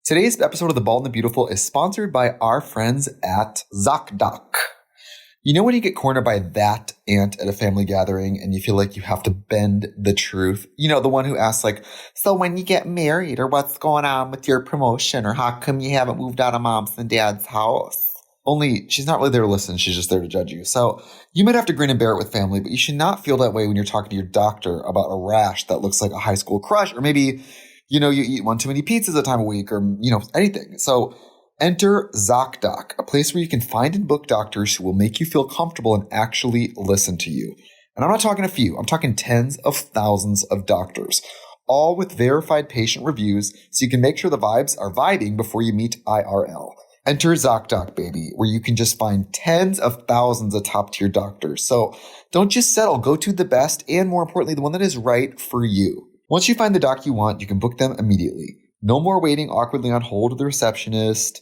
Today's episode of The Bald and the Beautiful is sponsored by our friends at Zocdoc. You know when you get cornered by that aunt at a family gathering and you feel like you have to bend the truth? You know, the one who asks like, so when you get married or what's going on with your promotion or how come you haven't moved out of mom's and dad's house? Only she's not really there to listen. She's just there to judge you. So you might have to grin and bear it with family, but you should not feel that way when you're talking to your doctor about a rash that looks like a high school crush, or maybe, you know, you eat one too many pizzas a time a week, or, you know, anything. So enter Zocdoc, a place where you can find and book doctors who will make you feel comfortable and actually listen to you. And I'm not talking a few, I'm talking tens of thousands of doctors, all with verified patient reviews so you can make sure the vibes are vibing before you meet IRL. Enter Zocdoc, baby, where you can just find tens of thousands of top-tier doctors. So don't just settle, go to the best and, more importantly, the one that is right for you. Once you find the doc you want, you can book them immediately. No more waiting awkwardly on hold with the receptionist.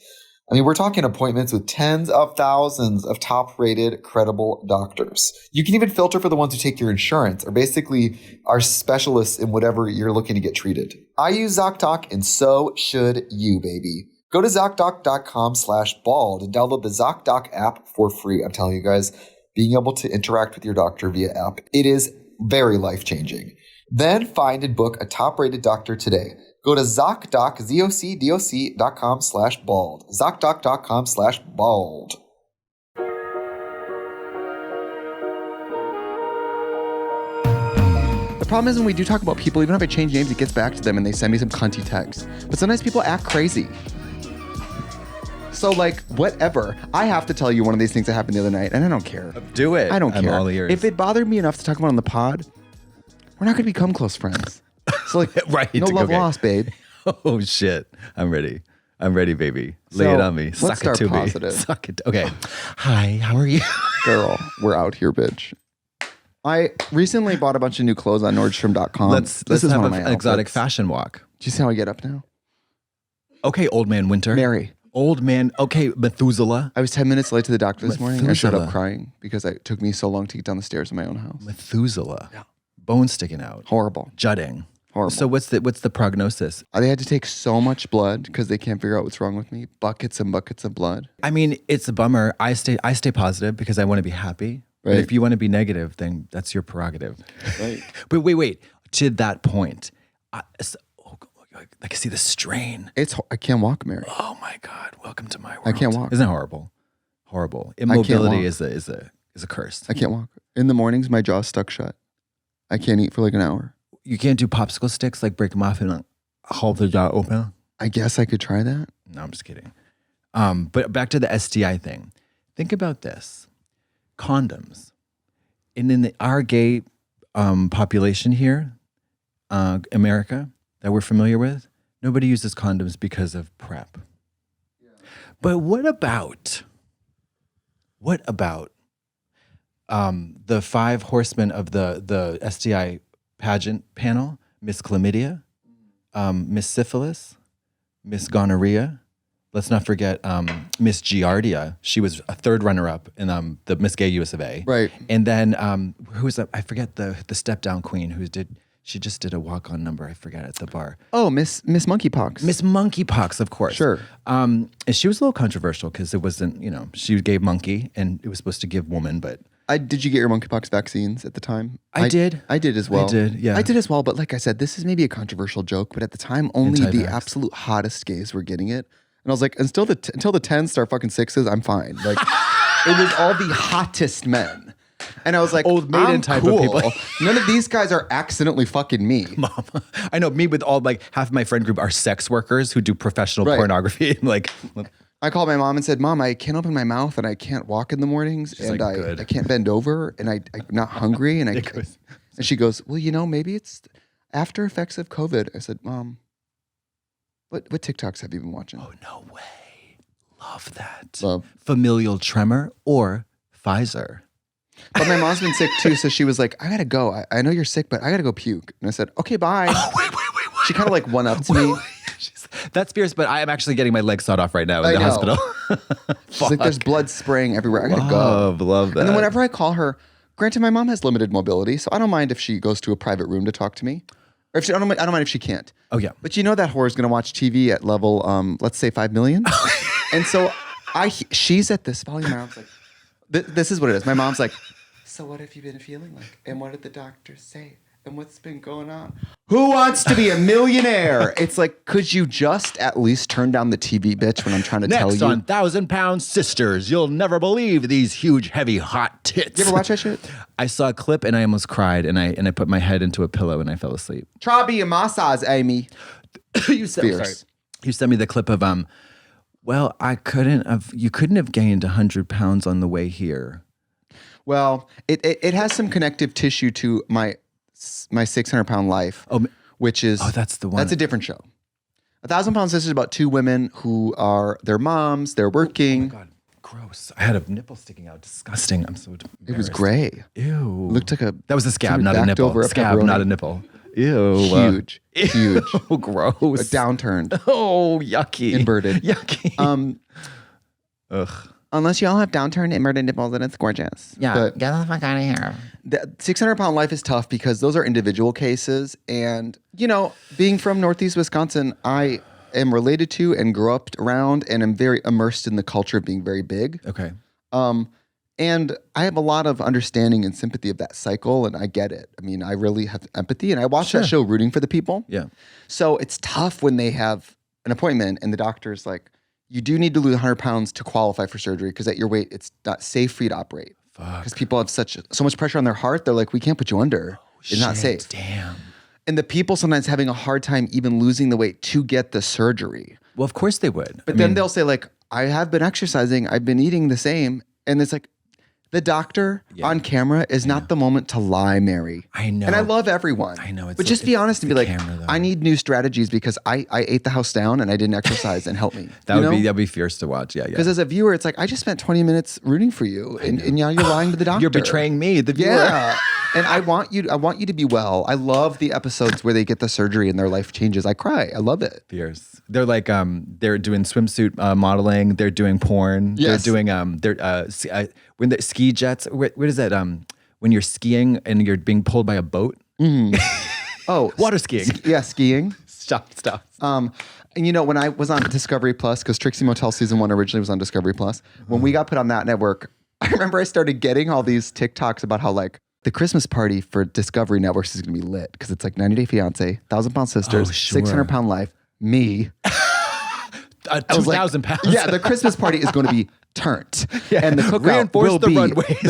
I mean, we're talking appointments with tens of thousands of top-rated, credible doctors. You can even filter for the ones who take your insurance, or basically are specialists in whatever you're looking to get treated. I use Zocdoc, and so should you, baby. Go to Zocdoc.com/bald and download the Zocdoc app for free. I'm telling you guys, being able to interact with your doctor via app, it is very life-changing. Then find and book a top-rated doctor today. Go to Zocdoc, ZocDoc.com/bald. Zocdoc.com/bald. The problem is when we do talk about people, even if I change names, it gets back to them and they send me some cunty text. But sometimes people act crazy. So, like, whatever. I have to tell you one of these things that happened the other night, and I don't care. Do it. I don't care. I'm all ears. If it bothered me enough to talk about it on the pod, we're not going to become close friends. So, like, right. no love lost, babe. Oh, shit. I'm ready. I'm ready, baby. Lay it on me. Let's Suck start it to positive. me. Suck it. Okay. Hi, how are you? Girl, we're out here, bitch. I recently bought a bunch of new clothes on Nordstrom.com. Let's have an exotic fashion walk. Do you see how I get up now? Okay, old man winter. Mary. Old man. Okay, Methuselah. I was 10 minutes late to the doctor this morning. I showed up Methuselah. crying because it took me so long to get down the stairs in my own house. Methuselah. Yeah. Bones sticking out. Horrible. Jutting. Horrible. So what's the prognosis? They had to take so much blood because they can't figure out what's wrong with me. Buckets and buckets of blood. I mean, it's a bummer. I stay positive because I want to be happy. But Right. if you want to be negative, then that's your prerogative. Right. But wait. To that point, I can see the strain. I can't walk, Mary. Oh my God! Welcome to my world. I can't walk. Isn't that horrible? Horrible. Immobility walk. is a curse. I can't walk. In the mornings, my jaw's stuck shut. I can't eat for like an hour. You can't do popsicle sticks, like break them off and hold the jaw open. I guess I could try that. No, I'm just kidding. But back to the STI thing. Think about this: condoms, and in our gay population here, America, that we're familiar with, nobody uses condoms because of PrEP. Yeah. But what about the five horsemen of the STI pageant panel? Miss Chlamydia, Miss Syphilis, Miss Gonorrhea. Let's not forget Miss Giardia. She was a third runner-up in the Miss Gay US of A. Right. And then who was that? I forget the step-down queen she just did a walk-on number. I forget at the bar. Oh, Miss Monkeypox. Miss Monkeypox, of course. Sure. And she was a little controversial because it wasn't, she gave monkey and it was supposed to give woman, but. Did you get your monkeypox vaccines at the time? I did. I did as well. I did, yeah. I did as well, but like I said, this is maybe a controversial joke, but at the time, only the Anti-vax. absolute hottest gays were getting it. And I was like, until the 10s start fucking 6s, I'm fine. Like, it was all the hottest men. And I was like, Old maiden I'm type cool. of people. None of these guys are accidentally fucking me. Mom, I know me with all half of my friend group are sex workers who do professional Right. pornography. I called my mom and said, Mom, I can't open my mouth and I can't walk in the mornings. She's and like, good. I can't bend over and I'm not hungry. And and she goes, well, maybe it's after effects of COVID. I said, Mom, what TikToks have you been watching? Oh, no way. Love that. Love. Familial tremor or Pfizer. But my mom's been sick too, so she was like, I gotta go. I know you're sick, but I gotta go puke. And I said, okay, bye. Oh, wait. She kind of like one-upped me. That's fierce, but I am actually getting my leg sawed off right now in I the know. hospital. She's like, there's blood spraying everywhere. I gotta go. Love that. And then whenever I call her, granted, my mom has limited mobility, so I don't mind if she goes to a private room to talk to me. Or if I don't mind if she can't. Oh yeah. But you know that whore's going to watch TV at level, let's say 5 million. And so she's at this volume. I was like, this is what it is. My mom's like, so what have you been feeling like? And what did the doctor say? And what's been going on? Who wants to be a millionaire? It's like, could you just at least turn down the TV, bitch, when I'm trying to tell you? Next on 1,000-Pound Sisters, you'll never believe these huge, heavy, hot tits. You ever watch that shit? I saw a clip and I almost cried and I put my head into a pillow and I fell asleep. Try be a massage, Amy. You sent me the clip of well, you couldn't have gained 100 pounds on the way here. Well, it has some connective tissue to my 600-pound life, which is that's the one. That's a different show. 1,000-Pound Sisters is about 2 women who are their moms. They're working. Oh my God, gross! I had a nipple sticking out. Disgusting. I'm so embarrassed. It was gray. Ew. It looked like that was a scab, not a nipple. Scab, not a nipple. Ew. Huge. Oh, gross. Downturned. Oh, yucky. Inverted. Yucky. Ugh. Unless y'all have downturned inverted nipples, then it's gorgeous. Yeah, but get the fuck out of here. The 600-pound life is tough because those are individual cases. And, being from Northeast Wisconsin, I am related to and grew up around and am very immersed in the culture of being very big. Okay. And I have a lot of understanding and sympathy of that cycle, and I get it. I mean, I really have empathy, and I watch that show rooting for the people. Yeah. So it's tough when they have an appointment and the doctor's like, you do need to lose 100 pounds to qualify for surgery because at your weight, it's not safe for you to operate. Fuck. Because people have so much pressure on their heart, they're like, we can't put you under. It's not safe. Damn. And the people sometimes having a hard time even losing the weight to get the surgery. Well, of course they would. But then they'll say like, I have been exercising, I've been eating the same. And it's like, the doctor on camera is not the moment to lie, Mary. I know. And I love everyone. I know. But just be honest and be like, camera, I need new strategies because I ate the house down and I didn't exercise and help me. That'd be fierce to watch. Yeah, yeah. Because as a viewer, it's like, I just spent 20 minutes rooting for you. And now you're lying to the doctor. You're betraying me, the viewer. Yeah. And I want you to be well. I love the episodes where they get the surgery and their life changes. I cry. I love it. Fierce. They're like, they're doing swimsuit modeling. They're doing porn. Yes. They're doing, when the ski jets, what is that? When you're skiing and you're being pulled by a boat. Mm. Oh, water skiing. Skiing. Stop. And when I was on Discovery Plus, because Trixie Motel season 1 originally was on Discovery Plus, when we got put on that network, I remember I started getting all these TikToks about how like the Christmas party for Discovery Networks is going to be lit because it's like 90 Day Fiance, 1,000-Pound Sisters, 600-pound life, me. 2,000 pounds. Yeah, the Christmas party is going to be turned, and the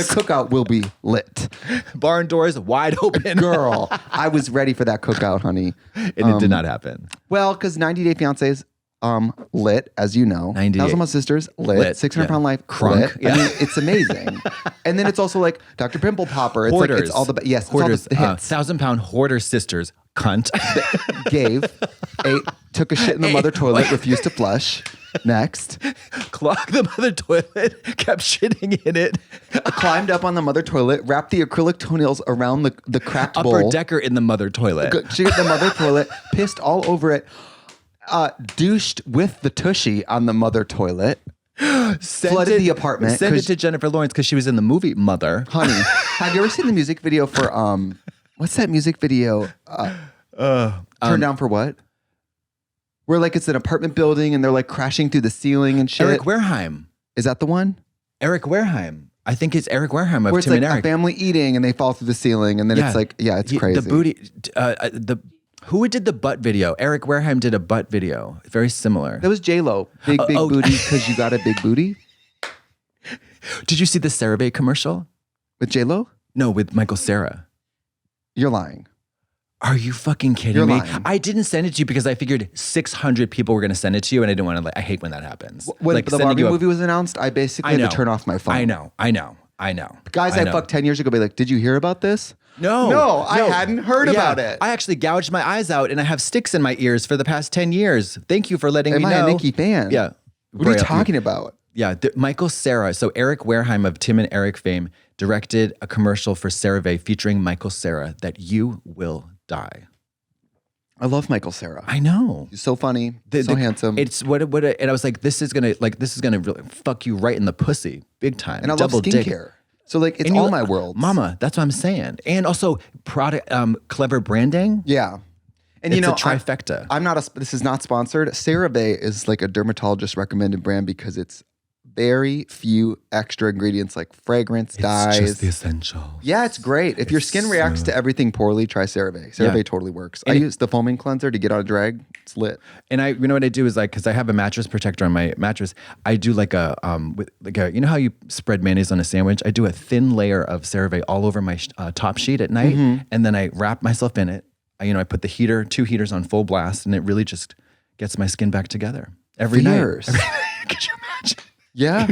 cookout will be lit. Barn doors wide open. Girl, I was ready for that cookout, honey, and it did not happen. Well, because 90 Day Fiance is lit, as you know. 1,000-Pound Sisters lit. 600-pound life crunk. Lit. Yeah. I mean, it's amazing. And then it's also like Dr. Pimple Popper. It's Hoarders. Like it's all the Hoarders. It's all the hits. 1,000-pound hoarder sisters. Cunt. Ate, took a shit in the mother toilet, refused to flush. Next. Clogged the mother toilet, kept shitting in it. Climbed up on the mother toilet, wrapped the acrylic toenails around the cracked bowl. Upper decker in the mother toilet. She got the mother toilet, pissed all over it. Douched with the tushy on the mother toilet. Flooded the apartment. Sent it to Jennifer Lawrence because she was in the movie Mother. Honey, have you ever seen the music video for what's that music video? Turn Down for What? Where like it's an apartment building and they're like crashing through the ceiling and shit. Eric Wareheim. Is that the one? Eric Wareheim. I think it's Eric Wareheim of Where it's Tim like and Eric. a family eating and they fall through the ceiling and then it's like, it's crazy. The booty, who did the butt video? Eric Wareheim did a butt video. Very similar. That was J-Lo. Big booty because you got a big booty. Did you see the CeraVe commercial? With J-Lo? No, with Michael Cera. You're lying. Are you fucking kidding You're me? lying. I didn't send it to you because I figured 600 people were going to send it to you and I didn't want to, I hate when that happens. When the Barbie movie was announced, I basically had to turn off my phone. I know. Guys I fucked 10 years ago be like, did you hear about this? No, I hadn't heard about it. I actually gouged my eyes out and I have sticks in my ears for the past 10 years. Thank you for letting me know. Am I a Nikki fan? Yeah. What are you talking about? Yeah, Michael Cera. So Eric Wareheim of Tim and Eric fame directed a commercial for CeraVe featuring Michael Cera that you will die. I love Michael Cera. I know. He's so funny, so handsome. It's and I was like, this is gonna really fuck you right in the pussy, big time. And I love skincare. So like, it's all my world. Mama, that's what I'm saying. And also product, clever branding. Yeah. And it's a trifecta. This is not sponsored. CeraVe is like a dermatologist recommended brand because it's very few extra ingredients like fragrance, dyes. It's just the essentials. Yeah, it's great. If your skin reacts to everything poorly, try CeraVe. CeraVe totally works. I use the foaming cleanser to get out of drag. It's lit. And you know what I do is like, because I have a mattress protector on my mattress, I do like you know how you spread mayonnaise on a sandwich? I do a thin layer of CeraVe all over my top sheet at night, and then I wrap myself in it. I put the two heaters on full blast, and it really just gets my skin back together every night. Could you imagine? Yeah.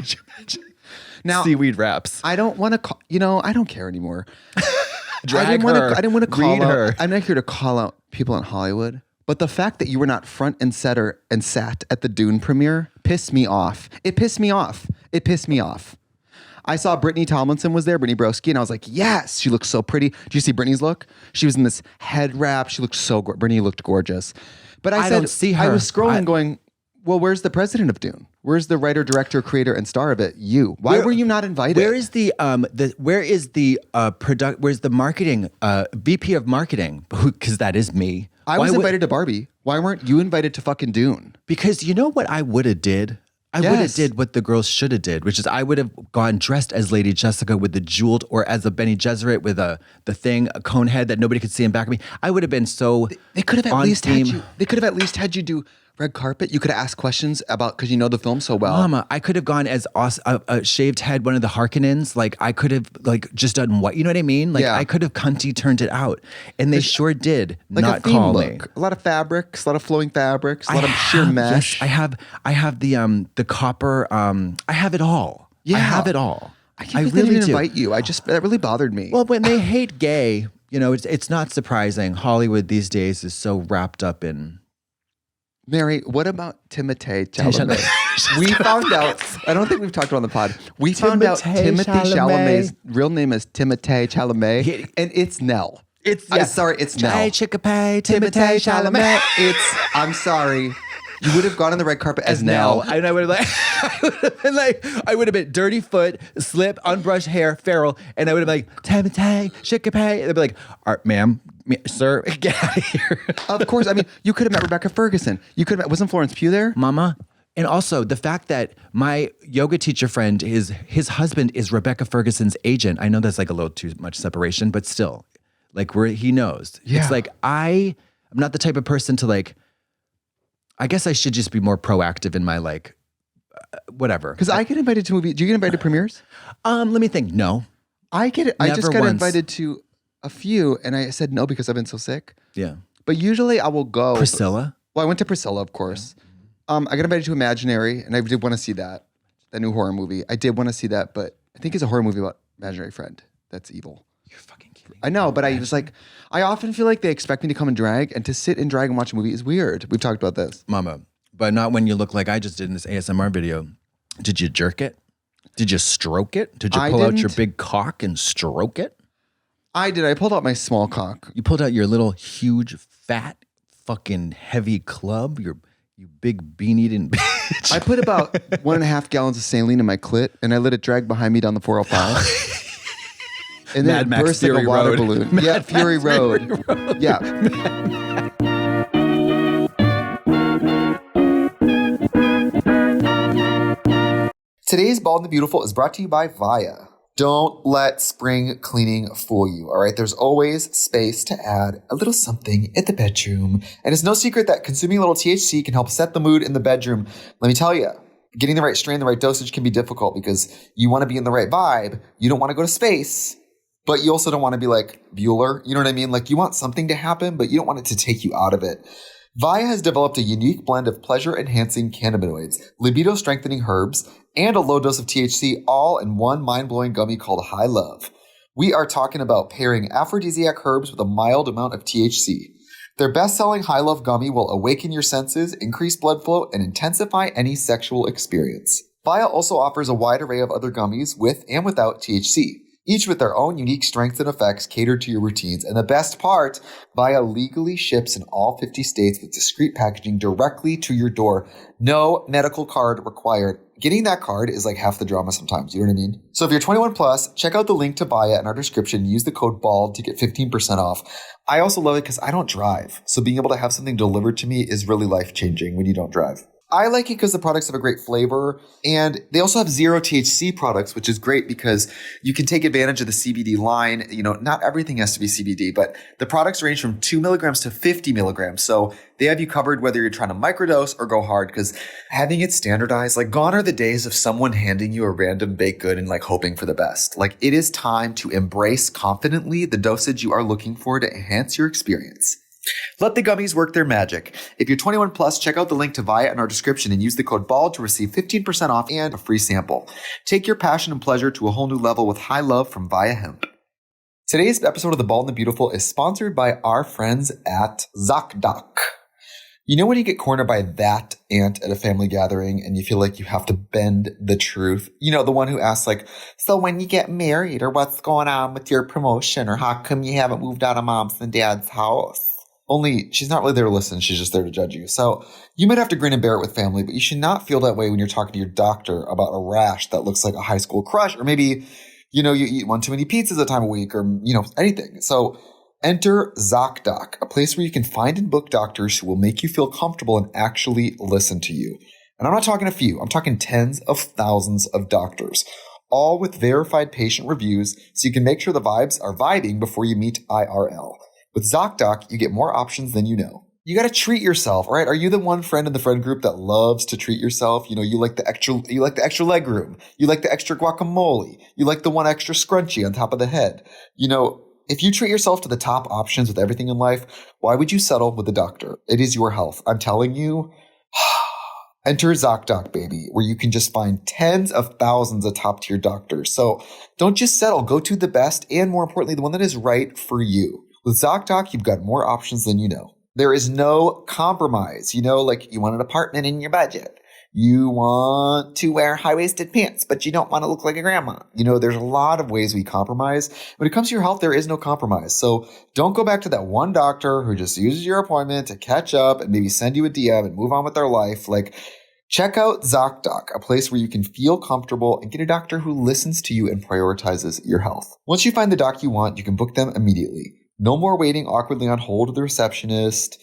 Now, seaweed wraps. I don't want to I don't care anymore. Drag I didn't want to call out her. I'm not here to call out people in Hollywood, but the fact that you were not front and center and sat at the Dune premiere pissed me off. It pissed me off. I saw Brittany Tomlinson was there, Brittany Broski, and I was like, yes, she looks so pretty. Did you see Brittany's look? She was in this head wrap. She looked so Brittany looked gorgeous. But I don't see her. I was scrolling going, well, where's the president of Dune? Where's the writer, director, creator, and star of it? You. Why were you not invited? Where's the marketing VP of marketing? Because that is me. I was invited to Barbie. Why weren't you invited to fucking Dune? Because you know what I would have did? I would have did what the girls should have did, which is I would have gone dressed as Lady Jessica with the jeweled, or as a Benny Gesserit with the thing, a cone head that nobody could see in back of me. I would have been so. They could have at least had you. They could have at least had you do red carpet. You could have asked questions about because you know the film so well. Mama, I could have gone as a shaved head, one of the Harkonnens. Like I could have just done what, you know what I mean? Like I could have cunty turned it out, and they sure did like not call me. A lot of fabrics, a lot of flowing fabrics, a lot of sheer mesh. Yes, I have the copper. I have it all. Yeah. I have it all. I can't believe they didn't invite you. That really bothered me. Well, when they hate gay, it's not surprising. Hollywood these days is so wrapped up in. Mary, what about Timothée Chalamet? We found out, I don't think we've talked about on the pod. We found out Timothée Chalamet's real name is Timothée Chalamet, and it's Nell. It's Nell. Chickapay, Timothée Chalamet. I'm sorry. You would have gone on the red carpet as Nell. And I would have been dirty foot, slip, unbrushed hair, feral, and I would have been like, Timothée, Chickapay. They'd be like, ma'am, sir, get out of here. Of course. I mean, you could have met Rebecca Ferguson. Wasn't Florence Pugh there? Mama. And also the fact that my yoga teacher friend, his husband is Rebecca Ferguson's agent. I know that's like a little too much separation, but still, like he knows. Yeah. It's like I'm not the type of person to like. I guess I should just be more proactive in my whatever. Because I get invited to movies. Do you get invited to premieres? Let me think. No, I get it. I just got invited to a few, and I said no because I've been so sick. Yeah, but usually I will go. Priscilla. Well, I went to Priscilla, of course. Yeah. I got invited to Imaginary, and I did want to see that new horror movie. I did want to see that, but I think it's a horror movie about imaginary friend that's evil. You're fucking kidding. I know, but I was like, I often feel like they expect me to come in drag, and to sit in drag and watch a movie is weird. We've talked about this. Mama, but not when you look like I just did in this ASMR video. Did you jerk it? Did you stroke it? Did you pull out your big cock and stroke it? I did. I pulled out my small cock. You pulled out your little, huge, fat, fucking heavy club, you big bean-eating bitch. I put about 1.5 gallons of saline in my clit, and I let it drag behind me down the 405. And then it burst like a water balloon. Yeah, Fury Road. Yeah. Today's Bald and the Beautiful is brought to you by Via. Don't let spring cleaning fool you, all right? There's always space to add a little something in the bedroom. And it's no secret that consuming a little THC can help set the mood in the bedroom. Let me tell you, getting the right strain, the right dosage can be difficult because you want to be in the right vibe. You don't want to go to space, but you also don't want to be like Bueller. You know what I mean? Like you want something to happen, but you don't want it to take you out of it. Via has developed a unique blend of pleasure-enhancing cannabinoids, libido-strengthening herbs, and a low dose of THC all in one mind-blowing gummy called High Love. We are talking about pairing aphrodisiac herbs with a mild amount of THC. Their best-selling High Love gummy will awaken your senses, increase blood flow, and intensify any sexual experience. Via also offers a wide array of other gummies with and without THC. each with their own unique strengths and effects catered to your routines. And the best part, Via legally ships in all 50 states with discreet packaging directly to your door. No medical card required. Getting that card is like half the drama sometimes. You know what I mean? So if you're 21 plus, check out the link to Via in our description and use the code BALD to get 15% off. I also love it because I don't drive. So being able to have something delivered to me is really life-changing when you don't drive. I like it because the products have a great flavor, and they also have zero THC products, which is great because you can take advantage of the CBD line. You know, not everything has to be CBD, but the products range from 2 milligrams to 50 milligrams. So they have you covered whether you're trying to microdose or go hard, because having it standardized, like gone are the days of someone handing you a random baked good and like hoping for the best. Like it is time to embrace confidently the dosage you are looking for to enhance your experience. Let the gummies work their magic. If you're 21 plus, check out the link to Via in our description and use the code BALD to receive 15% off and a free sample. Take your passion and pleasure to a whole new level with high love from Via Hemp. Today's episode of The Bald and the Beautiful is sponsored by our friends at Zocdoc. You know when you get cornered by that aunt at a family gathering and you feel like you have to bend the truth? You know, the one who asks like, so when you get married, or what's going on with your promotion, or how come you haven't moved out of mom's and dad's house? Only she's not really there to listen. She's just there to judge you. So you might have to grin and bear it with family, but you should not feel that way when you're talking to your doctor about a rash that looks like a high school crush, or maybe, you know, you eat one too many pizzas a time a week, or, you know, anything. So enter Zocdoc, a place where you can find and book doctors who will make you feel comfortable and actually listen to you. And I'm not talking a few. I'm talking tens of thousands of doctors, all with verified patient reviews, so you can make sure the vibes are vibing before you meet IRL. With Zocdoc, you get more options than you know. You got to treat yourself, all right? Are you the one friend in the friend group that loves to treat yourself? You know, you like the extra leg room. You like the extra guacamole. You like the one extra scrunchie on top of the head. You know, if you treat yourself to the top options with everything in life, why would you settle with a doctor? It is your health. I'm telling you. Enter Zocdoc, baby, where you can just find tens of thousands of top-tier doctors. So don't just settle. Go to the best and, more importantly, the one that is right for you. With Zocdoc, you've got more options than you know. There is no compromise. You know, like you want an apartment in your budget. You want to wear high-waisted pants, but you don't want to look like a grandma. You know, there's a lot of ways we compromise. When it comes to your health, there is no compromise. So don't go back to that one doctor who just uses your appointment to catch up and maybe send you a DM and move on with their life. Like, check out Zocdoc, a place where you can feel comfortable and get a doctor who listens to you and prioritizes your health. Once you find the doc you want, you can book them immediately. No more waiting awkwardly on hold with the receptionist.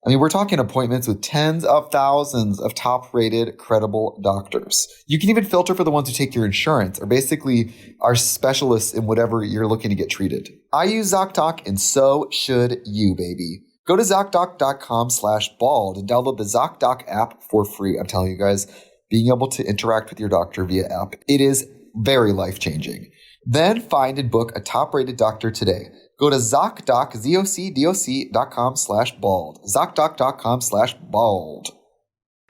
I mean, we're talking appointments with tens of thousands of top-rated, credible doctors. You can even filter for the ones who take your insurance, or basically are specialists in whatever you're looking to get treated. I use Zocdoc, and so should you, baby. Go to Zocdoc.com/bald and download the Zocdoc app for free. I'm telling you guys, being able to interact with your doctor via app, it is very life-changing. Then find and book a top-rated doctor today. Go to Zocdoc, ZocDoc.com/bald. Zocdoc.com/bald.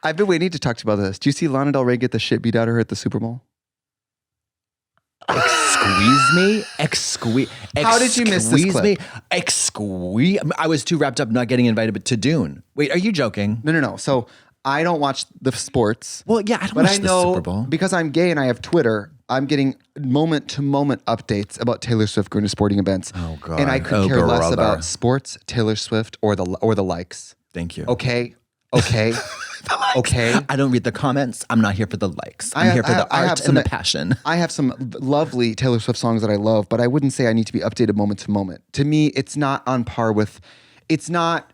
I've been waiting to talk to you about this. Do you see Lana Del Rey get the shit beat out of her at the Super Bowl? Excuse me? How did you miss this clip? I was too wrapped up not getting invited to Dune. Wait, are you joking? No. So I don't watch the sports. Well, yeah, I don't watch the Super Bowl. Because I'm gay and I have Twitter, I'm getting moment-to-moment updates about Taylor Swift going to sporting events. Oh, God. And I could care less about sports, Taylor Swift, or the likes. Thank you. Okay. Okay. I don't read the comments. I'm not here for the likes. I'm here for the art and the passion. I have some lovely Taylor Swift songs that I love, but I wouldn't say I need to be updated moment to moment. To me, it's not on par with. It's not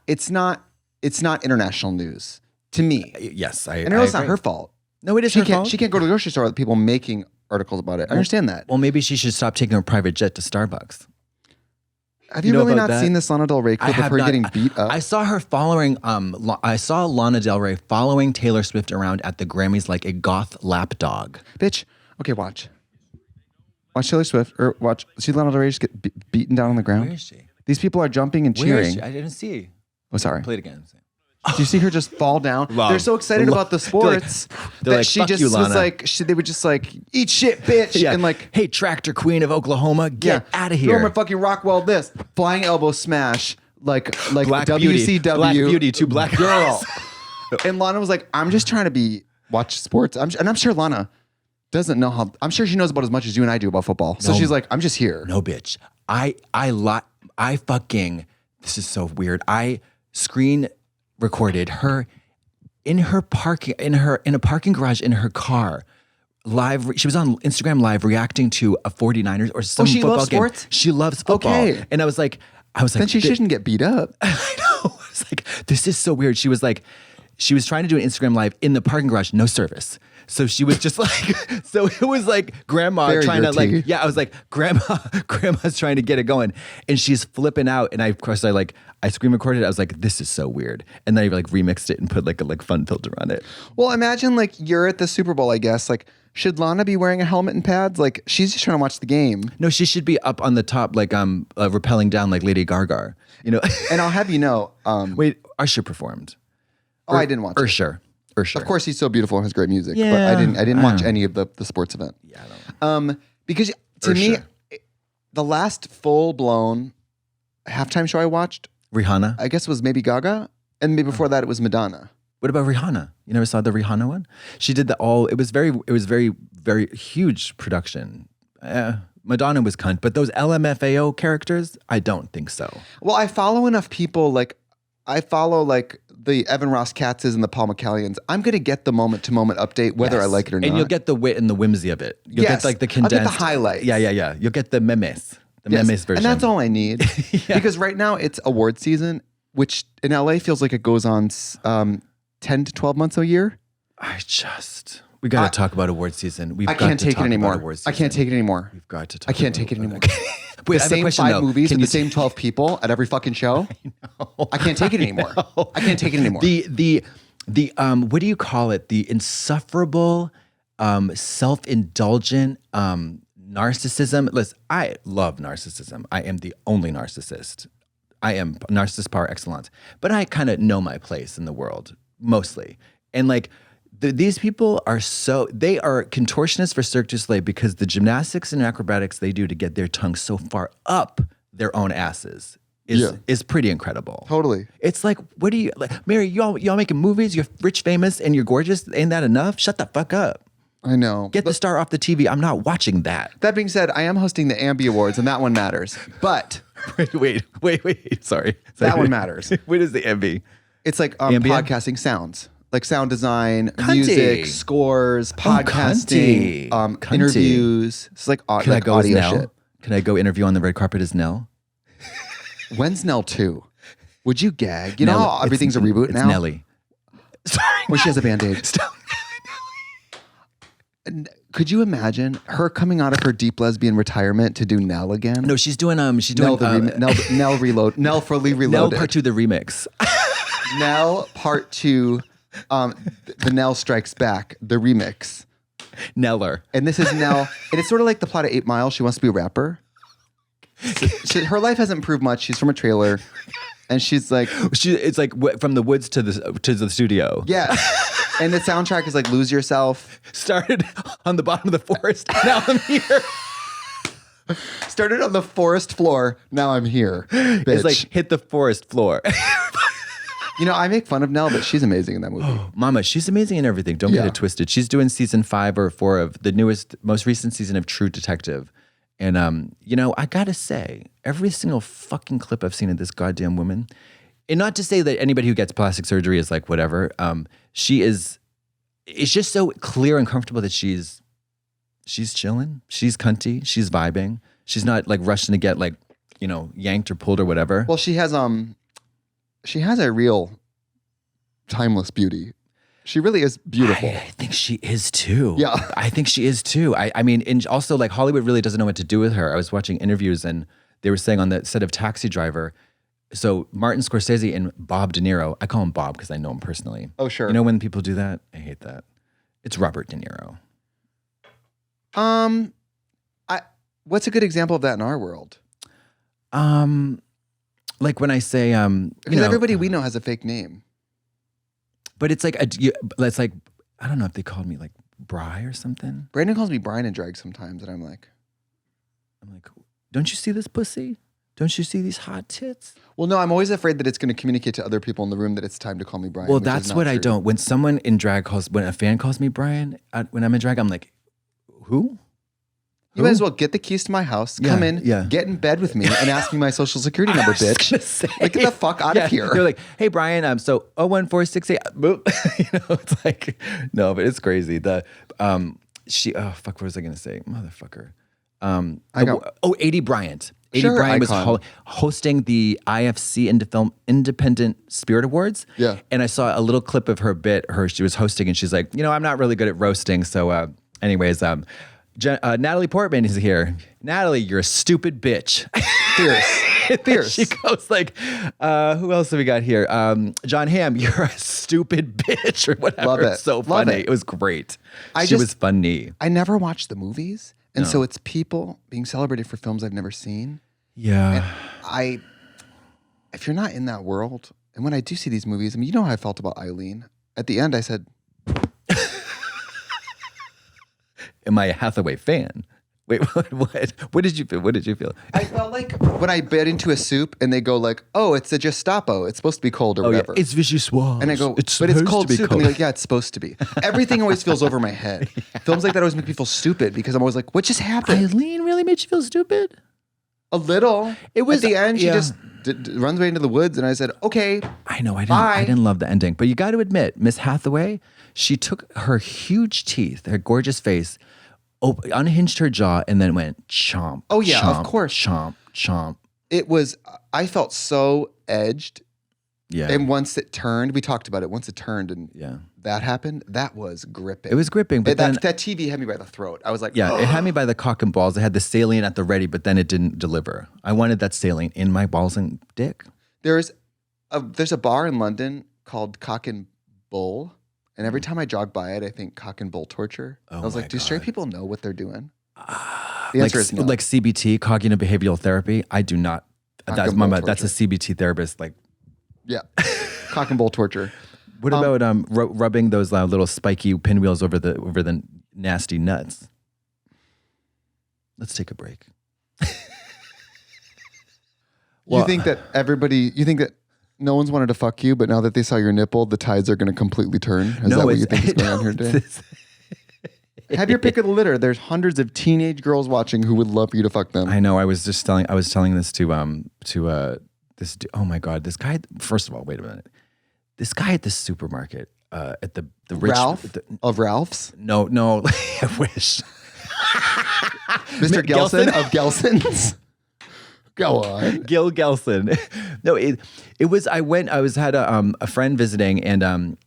international news to me. Yes, I know it's not her fault. No, it is her fault. She can't go to the grocery store with people making articles about it. I understand that. Well, maybe she should stop taking her private jet to Starbucks. Have you really not seen this Lana Del Rey clip of her getting beat up? I saw her following. I saw Lana Del Rey following Taylor Swift around at the Grammys like a goth lapdog. Bitch. Okay, watch Taylor Swift, or see Lana Del Rey just get beaten down on the ground. Where is she? These people are jumping and cheering. Where is she? I didn't see. Oh, sorry. Play it again. Do you see her just fall down? They're so excited about the sports that she just was like, they would just like, eat shit, bitch. Yeah. And like, hey, tractor queen of Oklahoma, get out of here. Throw my fucking Rockwell this. Flying elbow smash. Like Black WCW. Beauty. Black Beauty, two black girl. And Lana was like, I'm just trying to watch sports. And I'm sure Lana, doesn't know how. I'm sure she knows about as much as you and I do about football. So she's like, I'm just here. No, bitch. I fucking, this is so weird. I screen recorded her in a parking garage in her car. Live, she was on Instagram Live reacting to a 49ers or some she football loves game. sports? She loves football. Okay. And I was like, Then she shouldn't get beat up. I know. I was like, this is so weird. She was trying to do an Instagram Live in the parking garage, no service. So she was just like, so it was like grandma Very trying to dirty. like, yeah, I was like, grandma's trying to get it going. And she's flipping out. And of course I screen recorded it. I was like, this is so weird. And then I like remixed it and put like a fun filter on it. Well, imagine like you're at the Super Bowl, I guess. Like, should Lana be wearing a helmet and pads? Like, she's just trying to watch the game. No, she should be up on the top, like rappelling down like Lady Gaga, you know? And I'll have you know. Wait, Usher performed. I didn't watch it. Usher. Of course, he's so beautiful and has great music. Yeah. But I didn't watch any of the sports event. Yeah, I don't. Because to me, Usher. the last full-blown halftime show I watched, Rihanna. I guess was maybe Gaga. And maybe before that, it was Madonna. What about Rihanna? You never saw the Rihanna one? She did it was very, very huge production. Madonna was cunt, but those LMFAO characters, I don't think so. Well, I follow enough people, like, I follow like the Evan Ross Katzes and the Paul McCallions. I'm going to get the moment-to-moment update, whether Yes. I like it or not. And you'll get the wit and the whimsy of it. You'll Yes. get like the I'll get the condensed. highlights. Yeah. You'll get the memes. The memes version. And that's all I need. Because right now it's award season, which in LA feels like it goes on 10 to 12 months a year. We got to talk about award season. I can't take it anymore. I can't take it anymore. We've got to talk I can't about take it anymore. Wait, The I have a same question, 5 though. movies Can with you the same 12 people at every fucking show. I can't take it anymore. I can't take it anymore. The what do you call it? The insufferable, self-indulgent narcissism. Listen, I love narcissism. I am the only narcissist. I am narcissist par excellence. But I kind of know my place in the world, mostly. And like, these people are they are contortionists for Cirque du Soleil because the gymnastics and acrobatics they do to get their tongue so far up their own asses is pretty incredible. Totally. It's like, what do you, like, Mary, y'all making movies, you're rich, famous, and you're gorgeous. Ain't that enough? Shut the fuck up. I know. Get the star off the TV. I'm not watching that. That being said, I am hosting the Ambie Awards, and that one matters. But Wait. Sorry. that one matters. What is the MB? It's like Ambient? podcasting sounds. Like sound design, Cunty. music, scores, podcasting, cunty. interviews. It's like, Can I go as audio Nell? shit. Can I go interview on the red carpet as Nell? When's Nell 2? Would you gag? You know Nelly. how everything's a reboot It's now? Nelly. Sorry. When she has a Band-Aid. Stop. Could you imagine her coming out of her deep lesbian retirement to do Nell again? No, she's doing Nell, Nell Reload. Nell fully Nell reloaded. Part 2, the remix. Nell Part 2, the Nell Strikes Back, the remix. Neller. And this is Nell, and it's sort of like the plot of 8 Mile. She wants to be a rapper. Her life hasn't improved much. She's from a trailer, and she's like, It's like from the woods to the studio. yeah. And the soundtrack is like Lose Yourself. Started on the bottom of the forest. Now I'm here. Started on the forest floor. Now I'm here. Bitch. It's like hit the forest floor. You know, I make fun of Nell, but she's amazing in that movie. Mama, she's amazing in everything. Don't get Yeah. it twisted. She's doing season 5 or 4 of the most recent season of True Detective. And, you know, I gotta say, every single fucking clip I've seen of this goddamn woman, and not to say that anybody who gets plastic surgery is like whatever, it's just so clear and comfortable that she's chilling, she's cunty, she's vibing. She's not like rushing to get like, you know, yanked or pulled or whatever. Well, she has a real timeless beauty. She really is beautiful. I think she is too. Yeah. I think she is too. I mean, and also like Hollywood really doesn't know what to do with her. I was watching interviews and they were saying on the set of Taxi Driver, so Martin Scorsese and Bob De Niro, I call him Bob because I know him personally. Oh, sure. You know when people do that? I hate that. It's Robert De Niro. What's a good example of that in our world? Like when I say, Because everybody we know has a fake name. but it's like, it's like, I don't know if they called me like Bry or something. Brandon calls me Brian in drag sometimes, and I'm like, don't you see this pussy? Don't you see these hot tits? well, no, I'm always afraid that it's going to communicate to other people in the room that it's time to call me Brian. Well, which is that's not what I true. don't. When someone in drag when a fan calls me Brian, when I'm in drag, I'm like, Who? You might as well get the keys to my house, come in, get in bed with me, and ask me my social security number, bitch. Like, get the fuck out of here. You're like, hey, Brian, so 01468. It's like, no, but it's crazy. What was I going to say? Motherfucker. 80 Bryant. 80 Sure, Bryant was icon. hosting the IFC Independent Spirit Awards. Yeah. And I saw a little clip of her bit, she was hosting, and she's like, I'm not really good at roasting. So anyways, Natalie Portman is here. Natalie, you're a stupid bitch. Fierce. She goes like, who else have we got here? John Hamm, you're a stupid bitch or whatever. Love it. So Love funny. it. It was great. She was funny. I never watched the movies. And so it's people being celebrated for films I've never seen. Yeah. And if you're not in that world, and when I do see these movies, I mean, you know how I felt about Eileen. At the end, I said, am I a Hathaway fan? Wait, what did you feel? What did you feel? I felt like when I bit into a soup and they go like, oh, it's a Gestapo. It's supposed to be cold or whatever. It's vichyssoise. And I go, but it's cold soup. And they're like, yeah, it's supposed to be. Everything always feels over my head. Films like that always make me feel stupid because I'm always like, what just happened? Eileen really made you feel stupid? A little. It was at the end. She just runs right into the woods, and I said, okay. I know. Bye. I didn't love the ending, but you got to admit, Miss Hathaway, she took her huge teeth, her gorgeous face, unhinged her jaw, and then went chomp. Oh yeah, chomp, of course. Chomp, chomp. It was. I felt so edged. Yeah. And once it turned, we talked about it. Once it turned and that happened, that was gripping. It was gripping, but then that TV had me by the throat. I was like, it had me by the cock and balls. It had the saline at the ready, but then it didn't deliver. I wanted that saline in my balls and dick. There's a bar in London called Cock and Bull, and every time I jog by it, I think cock and bull torture. I was like, do straight people know what they're doing? The answer is no. Like CBT, cognitive behavioral therapy. I do not. That's a CBT therapist. Like, yeah, cock and bull torture. What about rubbing those little spiky pinwheels over the nasty nuts? Let's take a break. You think that no one's wanted to fuck you, but now that they saw your nipple, the tides are going to completely turn? Is that what you think is going on here today? Have your pick of the litter. There's hundreds of teenage girls watching who would love for you to fuck them. I know. I was telling this to this. Oh my God, this guy. First of all, wait a minute. This guy at the supermarket at the rich Ralph of Ralph's. No, I wish. Mr. Gelson of Gelson's. Go on. Gil Gelson. No, it was, I had a friend visiting, and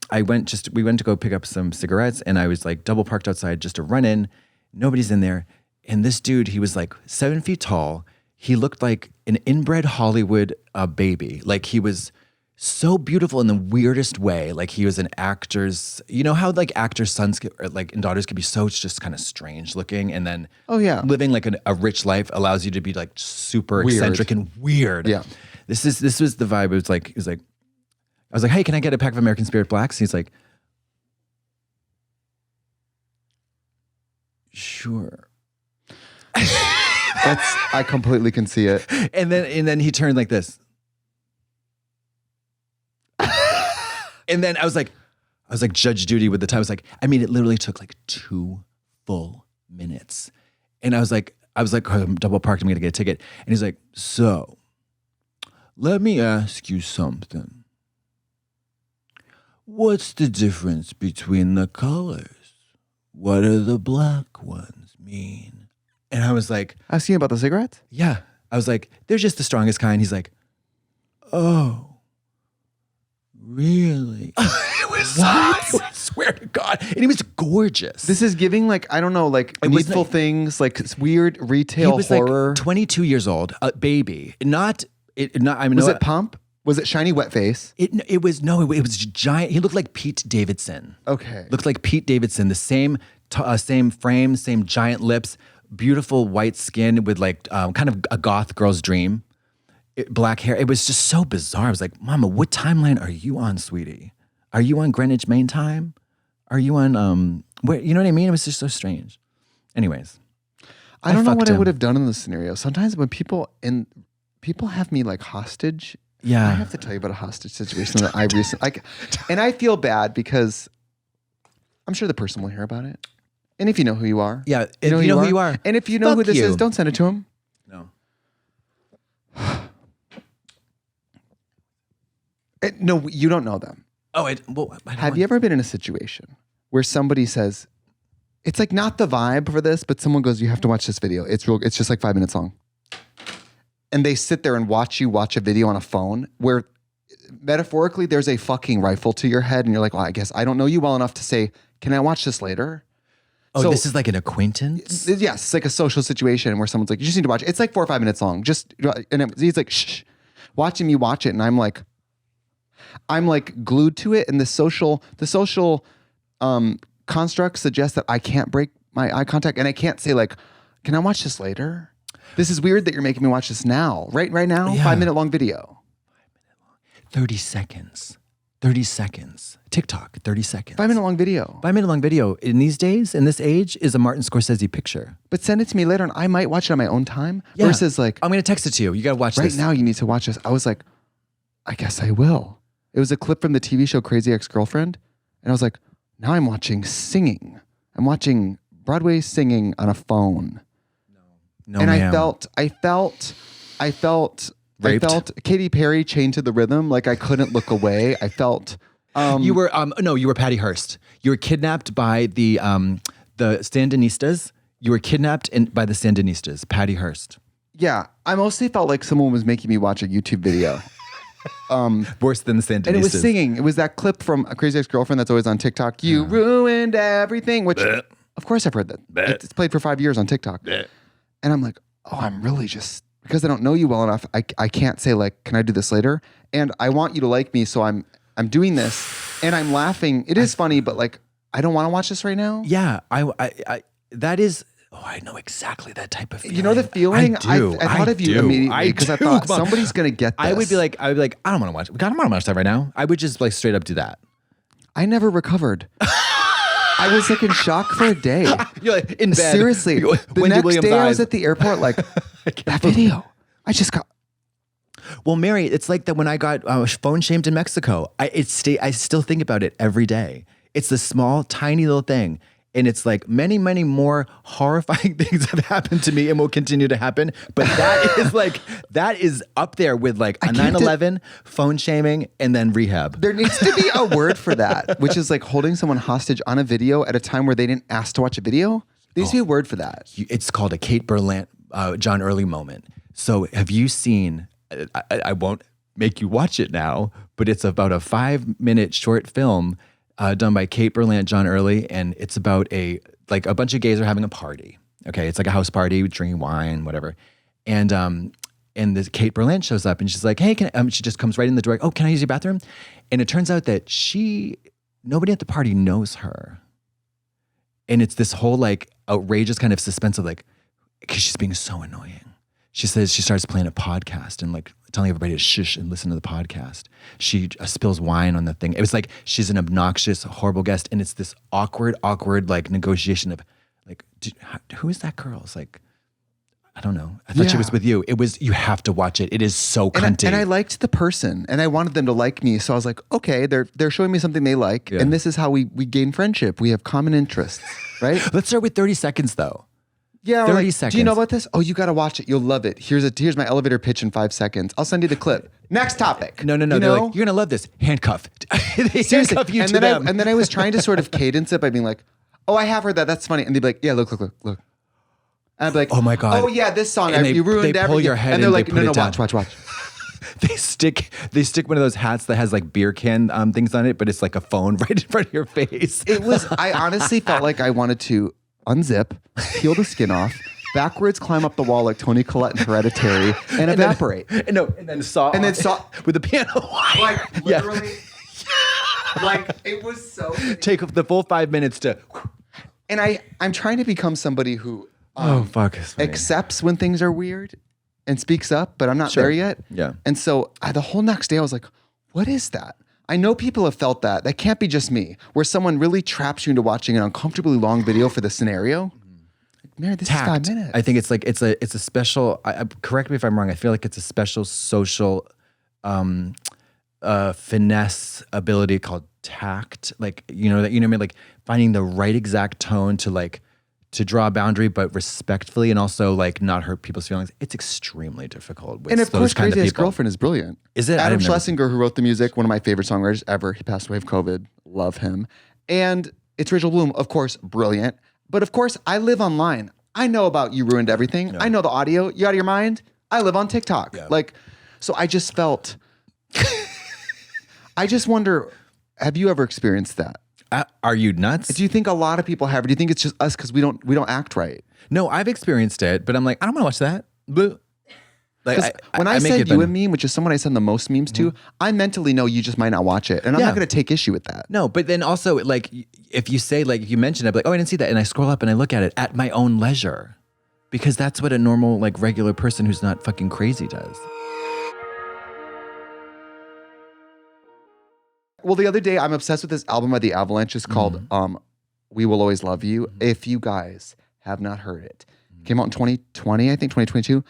we went to go pick up some cigarettes, and I was like double parked outside just to run in. Nobody's in there. And this dude, he was like 7 feet tall. He looked like an inbred Hollywood baby. Like, he was so beautiful in the weirdest way. Like, he was an actor's, you know how like actors' sons and daughters can be so just kind of strange looking, and then living like a rich life allows you to be like super eccentric and weird. Yeah. This was the vibe. It was like I was like, hey, can I get a pack of American Spirit Blacks? He's like, sure. I completely can see it. And then he turned like this. And then I was like Judge Judy with the time. I was like, I mean, it literally took like 2 full minutes. And I was like, oh, I'm double parked. I'm going to get a ticket. And he's like, so let me ask you something. What's the difference between the colors? What do the black ones mean? And I was like, Asking about the cigarettes? yeah. I was like, they're just the strongest kind. He's like, oh. Really? It was what? I swear to God. And he was gorgeous. This is giving like, I don't know, like Needful Things, like weird retail he was horror. like 22 years old, a baby. Was it Pump? Was it Shiny Wet Face? It was giant. He looked like Pete Davidson. Okay. Looked like Pete Davidson. The same frame, same giant lips, beautiful white skin with like kind of a goth girl's dream. Black hair. It was just so bizarre. I was like, Mama, what timeline are you on, sweetie? Are you on Greenwich Main Time? Are you on where, you know what I mean? It was just so strange. Anyways. I don't know what I would have done in this scenario. Sometimes when people have me like hostage. Yeah. I have to tell you about a hostage situation that I recently and I feel bad because I'm sure the person will hear about it. And if you know who you are. Yeah, if you know who you are. And if you know Fuck who this you. is, don't send it to him. No. No, you don't know them. Oh, Have you ever been in a situation where somebody says, it's like not the vibe for this, but someone goes, you have to watch this video. It's just like 5 minutes long. And they sit there and watch you watch a video on a phone where metaphorically there's a fucking rifle to your head and you're like, well, I guess I don't know you well enough to say, can I watch this later? Oh, so, this is like an acquaintance? Yes, it's like a social situation where someone's like, you just need to watch it. It's like 4 or 5 minutes long. He's like, shh, watching me watch it. And I'm like glued to it. And the social construct suggests that I can't break my eye contact and I can't say like, can I watch this later? This is weird that you're making me watch this now. Right now, Yeah. 5 minute long video. 30 seconds. 30 seconds. TikTok, 30 seconds. 5 minute long video. 5 minute long video in these days, in this age, is a Martin Scorsese picture. But send it to me later and I might watch it on my own time. Yeah. Versus like, I'm going to text it to you. You got to watch right this. now you need to watch this. I was like, I guess I will. It was a clip from the TV show Crazy Ex-Girlfriend. And I was like, now I'm watching singing. I'm watching Broadway singing on a phone. No, and ma'am. I felt Raped? Katy Perry chained to the rhythm. Like I couldn't look away. I felt, you were Patty Hearst. You were kidnapped by the Sandinistas. You were kidnapped by the Sandinistas, Patty Hearst. yeah, I mostly felt like someone was making me watch a YouTube video. Worse than the Sandinistas. And it was singing. It was that clip from A Crazy Ex-Girlfriend that's always on TikTok. You ruined everything, which of course I've heard that. It's played for 5 years on TikTok. And I'm like, oh, I'm really just, because I don't know you well enough, I can't say like, can I do this later? And I want you to like me, so I'm doing this and I'm laughing. It is funny, but like, I don't want to watch this right now. Yeah, that is. Oh, I know exactly that type of feeling. You know the feeling? I do. I thought of you immediately because I thought somebody's going to get this. I would be like, I don't want to watch. I don't want to watch that right now. I would just like straight up do that. I never recovered. I was like in shock for a day. You're like in bed. Seriously. The next day I was at the airport like, that video. I just got. Well, Mary, it's like that when I got phone shamed in Mexico. I still think about it every day. It's the small, tiny little thing. And it's like many, many more horrifying things have happened to me and will continue to happen. But that is up there with like a 9/11, phone shaming, and then rehab. There needs to be a word for that, which is like holding someone hostage on a video at a time where they didn't ask to watch a video. There needs to be a word for that. It's called a Kate Berlant, John Early moment. So have you seen, I won't make you watch it now, but it's about a 5-minute short film done by Kate Berlant, John Early, and it's about a bunch of gays are having a party. Okay, it's like a house party, drinking wine, whatever. And this Kate Berlant shows up, and she's like, "Hey, she just comes right in the door. Oh, can I use your bathroom?" And it turns out that nobody at the party knows her, and it's this whole like outrageous kind of suspense of like, because she's being so annoying. She says she starts playing a podcast and like telling everybody to shush and listen to the podcast. She spills wine on the thing. It was like she's an obnoxious, horrible guest, and it's this awkward like negotiation of like, who is that girl? It's like, I don't know. I thought she was with you. It was. You have to watch it. It is so cunty. And I liked the person, and I wanted them to like me. So I was like, okay, they're showing me something they like, and this is how we gain friendship. We have common interests, right? Let's start with 30 seconds though. Yeah, 30 seconds. Do you know about this? Oh, you got to watch it. You'll love it. Here's my elevator pitch in 5 seconds. I'll send you the clip. Next topic. No. You They're know? like, you're gonna love this. Handcuffed. They Seriously. handcuff you and to them. then I was trying to sort of cadence it by being like, oh, I have heard that. That's funny. And they'd be like, yeah, look. And I'd be like, oh my God. Oh yeah, this song. And You ruined they pull everything. your head and they're and like, they put no, it down. watch. They stick one of those hats that has like beer can things on it, but it's like a phone right in front of your face. I honestly felt like I wanted to unzip, peel the skin off, backwards climb up the wall like Toni Collette in Hereditary, and evaporate. And then saw with the piano wire. Like literally. Like it was so. Take the full 5 minutes to. And I'm trying to become somebody who accepts when things are weird and speaks up, but I'm not there yet. Yeah. And so the whole next day I was like, what is that? I know people have felt that. That can't be just me, where someone really traps you into watching an uncomfortably long video for the scenario. Like, Mary, this is 5 minutes. I think it's like it's a special. Correct me if I'm wrong. I feel like it's a special social finesse ability called tact. Like what I mean, like finding the right exact tone to like to draw a boundary, but respectfully, and also like not hurt people's feelings. It's extremely difficult. With And of those course, kind Crazy of people. Ex-Girlfriend is brilliant. Is it? Adam I've never Schlesinger, who wrote the music, one of my favorite songwriters ever. He passed away of COVID. Love him. And it's Rachel Bloom, of course, brilliant. But of course, I live online. I know about You Ruined Everything. I know the audio. You out of your mind? I live on TikTok. Yeah. Like, so I just felt. I just wonder, have you ever experienced that? Are you nuts? Do you think a lot of people have? Or do you think it's just us because we don't act right? No, I've experienced it, but I'm like, I don't want to watch that. Bleh. Like, When I make said it you fun. and me, which is someone I send the most memes to, I mentally know you just might not watch it, and I'm Yeah. not going to take issue with that. No, but then also like if you say like if you mention it, I'm like, oh, I didn't see that, and I scroll up and I look at it at my own leisure, because that's what a normal like regular person who's not fucking crazy does. Well, the other day, I'm obsessed with this album by The Avalanche. It's called We Will Always Love You. If you guys have not heard it, came out in 2020, I think 2022.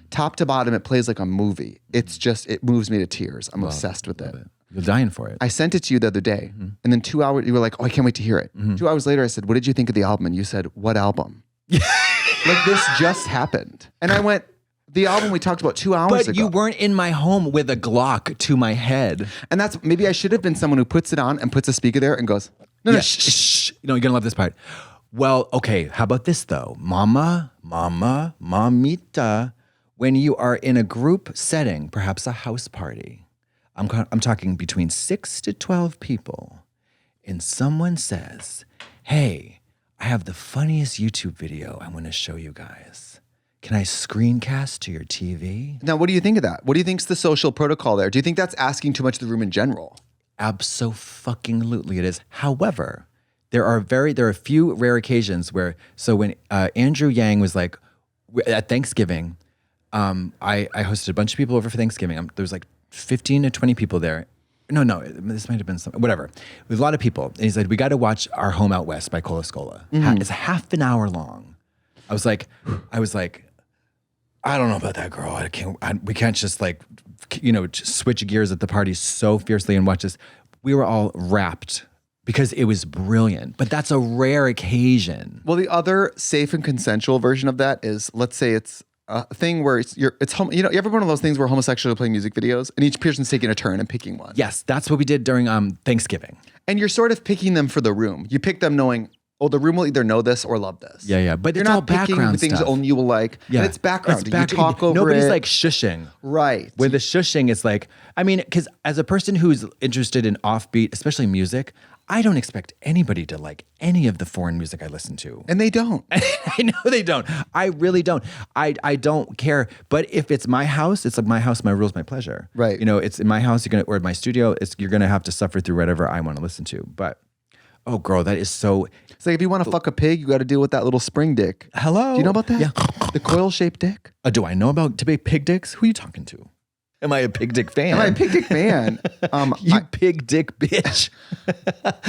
Top to bottom, it plays like a movie. It's just, it moves me to tears. I'm obsessed with it. You're dying for it. I sent it to you the other day, and then 2 hours, you were like, oh, I can't wait to hear it. 2 hours later, I said, what did you think of the album? And you said, what album? Like, this just happened. And I went, the album we talked about 2 hours But ago. you weren't in my home with a Glock to my head. And that's, maybe I should have been someone who puts it on and puts a speaker there and goes, no, Yeah, shh. shh. You know, you're gonna love this part. Well, okay, how about this though? Mamita, when you are in a group setting, perhaps a house party, I'm talking between 6 to 12 people, and someone says, hey, I have the funniest YouTube video I want to show you guys. Can I screencast to your TV? Now, what do you think of that? What do you think's the social protocol there? Do you think that's asking too much of the room in general? Abso-fucking-lutely it is. However, there are a few rare occasions where, so when Andrew Yang was like, at Thanksgiving, I hosted a bunch of people over for Thanksgiving. There was like 15 to 20 people there. No, this might have been some, whatever. With a lot of people. And he said, we got to watch Our Home Out West by Cola Scola. It's half an hour long. I was like, I don't know about that girl. We can't just like, just switch gears at the party so fiercely and watch this. We were all rapt because it was brilliant, but that's a rare occasion. Well, the other safe and consensual version of that is, let's say it's a thing where you ever one of those things where homosexuals are playing music videos and each person's taking a turn and picking one. Yes, that's what we did during Thanksgiving. And you're sort of picking them for the room. You pick them knowing, oh, the room will either know this or love this. Yeah. But You're it's all not picking background things stuff. only you will like. Yeah, And it's background. You talk over Nobody's it. like shushing. Right. With the shushing, it's like, I mean, because as a person who's interested in offbeat, especially music, I don't expect anybody to like any of the foreign music I listen to. And they don't. I know they don't. I really don't. I don't care. But if it's my house, it's like my house, my rules, my pleasure. Right. It's in my house, or my studio, you're gonna have to suffer through whatever I want to listen to. But oh girl, that is so. It's like if you want to fuck a pig, you got to deal with that little spring dick. Hello. Do you know about that? Yeah. The coil-shaped dick? Do I know about pig dicks? Who are you talking to? Am I a pig dick fan? Am I a pig dick fan? You pig dick bitch.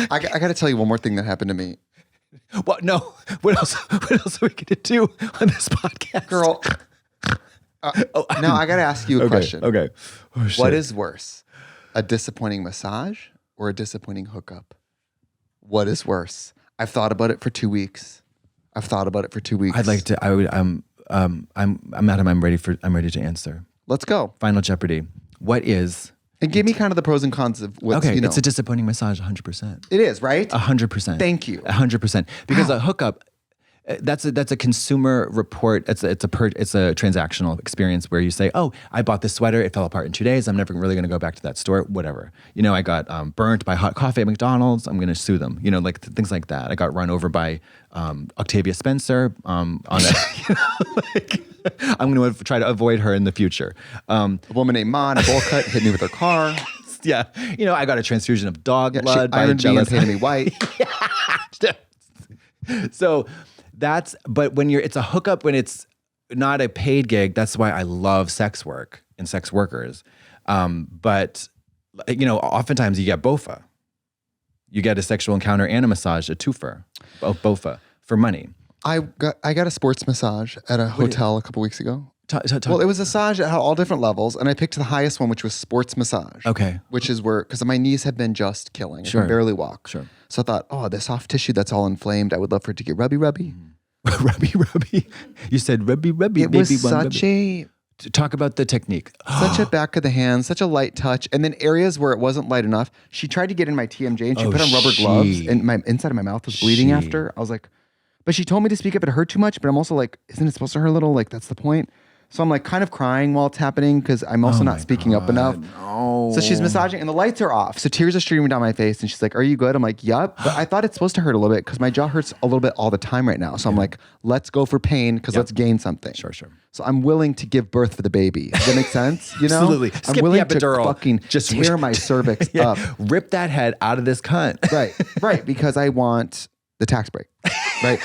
I got to tell you one more thing that happened to me. What? No. What else? What else are we gonna do on this podcast, Girl. Now I got to ask you a question. Okay. Oh, shit. What is worse, a disappointing massage or a disappointing hookup? What is worse? I've thought about it for 2 weeks. I'd like to. I'm Adam. I'm ready to answer. Let's go. Final Jeopardy. What is? And give me kind of the pros and cons of what's, Okay, it's a disappointing massage. 100%. It is, right? 100%. Thank you. 100%. Because a hookup, that's a consumer report. It's a transactional experience where you say, oh, I bought this sweater. It fell apart in 2 days. I'm never really going to go back to that store. Whatever. I got burnt by hot coffee at McDonald's. I'm going to sue them. Like things like that. I got run over by Octavia Spencer on a. I'm going to try to avoid her in the future. A woman named Ma in a bowl cut hit me with her car. Yeah. I got a transfusion of dog blood She by a ironed me and jealous. painted me white. So but when it's a hookup, when it's not a paid gig, that's why I love sex work and sex workers. But oftentimes you get BOFA. You get a sexual encounter and a massage, a twofer, BOFA, for money. I got a sports massage at a hotel a couple weeks ago. Well, it was a massage at all different levels, and I picked the highest one, which was sports massage. Okay. Which is because my knees had been just killing. I Sure. can barely walk. Sure. So I thought, oh, the soft tissue that's all inflamed, I would love for it to get rubby. Rubby. You said rubby. It baby was one, such rubby. Talk about the technique. Such a back of the hand, such a light touch. And then areas where it wasn't light enough, she tried to get in my TMJ and she put on rubber gloves and my inside of my mouth was bleeding after. I was like, but she told me to speak up. It hurt too much, but I'm also like, isn't it supposed to hurt a little? Like, that's the point. So I'm like kind of crying while it's happening because I'm also not speaking up enough. No. So she's massaging and the lights are off. So tears are streaming down my face and she's like, are you good? I'm like, yup. But I thought it's supposed to hurt a little bit because my jaw hurts a little bit all the time right now. So I'm like, let's go for pain because let's gain something. Sure. So I'm willing to give birth for the baby. Does that make sense? You know? Absolutely. I'm Skip willing the epidural. to fucking Just tear my cervix up. Rip that head out of this cunt. Right. Because I want the tax break. Right.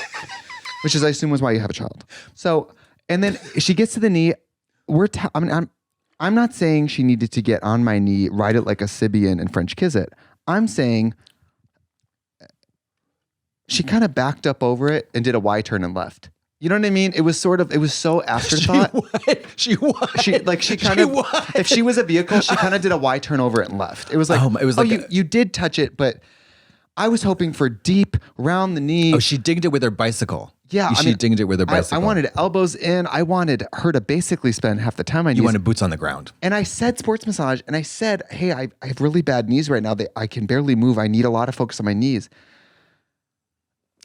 Which is, I assume, was why you have a child. So, and then she gets to the knee. I'm not saying she needed to get on my knee, ride it like a Sibian and French kiss it. I'm saying she kind of backed up over it and did a Y turn and left. You know what I mean? It was so afterthought. She kind of, if she was a vehicle, she kind of did a Y turn over it and left. It was like, you did touch it, but I was hoping for deep, round the knee. Oh, she dinged it with her bicycle. Yeah, she dinged it with her bicycle. I wanted elbows in. I wanted her to basically spend half the time on knees. You wanted boots on the ground. And I said sports massage, and I said, hey, I have really bad knees right now. I can barely move. I need a lot of focus on my knees.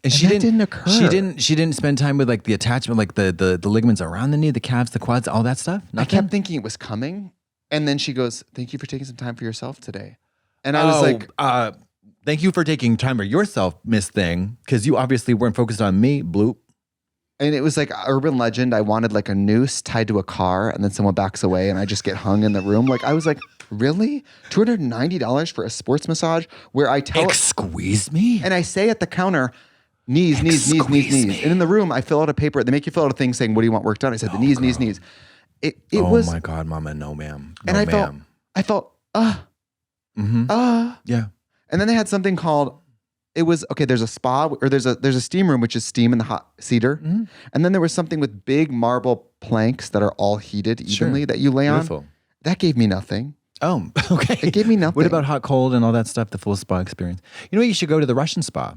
And that didn't occur. She didn't spend time with like the attachment, like the ligaments around the knee, the calves, the quads, all that stuff. Nothing? I kept thinking it was coming, and then she goes, "Thank you for taking some time for yourself today." And I was like, "Thank you for taking time for yourself, Miss Thing, because you obviously weren't focused on me, bloop." And it was like urban legend. I wanted like a noose tied to a car, and then someone backs away, and I just get hung in the room. Like I was like, really? $290 for a sports massage where I tell squeeze me, and I say at the counter. Knees. And in the room, I fill out a paper. They make you fill out a thing saying, what do you want work done? I said, the knees. It was. Oh my God, mama, no ma'am. No, and I felt, yeah. And then they had something called, there's a spa, or there's a steam room, which is steam in the hot cedar. Mm-hmm. And then there was something with big marble planks that are all heated evenly that you lay on. That gave me nothing. Oh, okay. It gave me nothing. What about hot, cold, and all that stuff, the full spa experience? You know what? You should go to the Russian spa.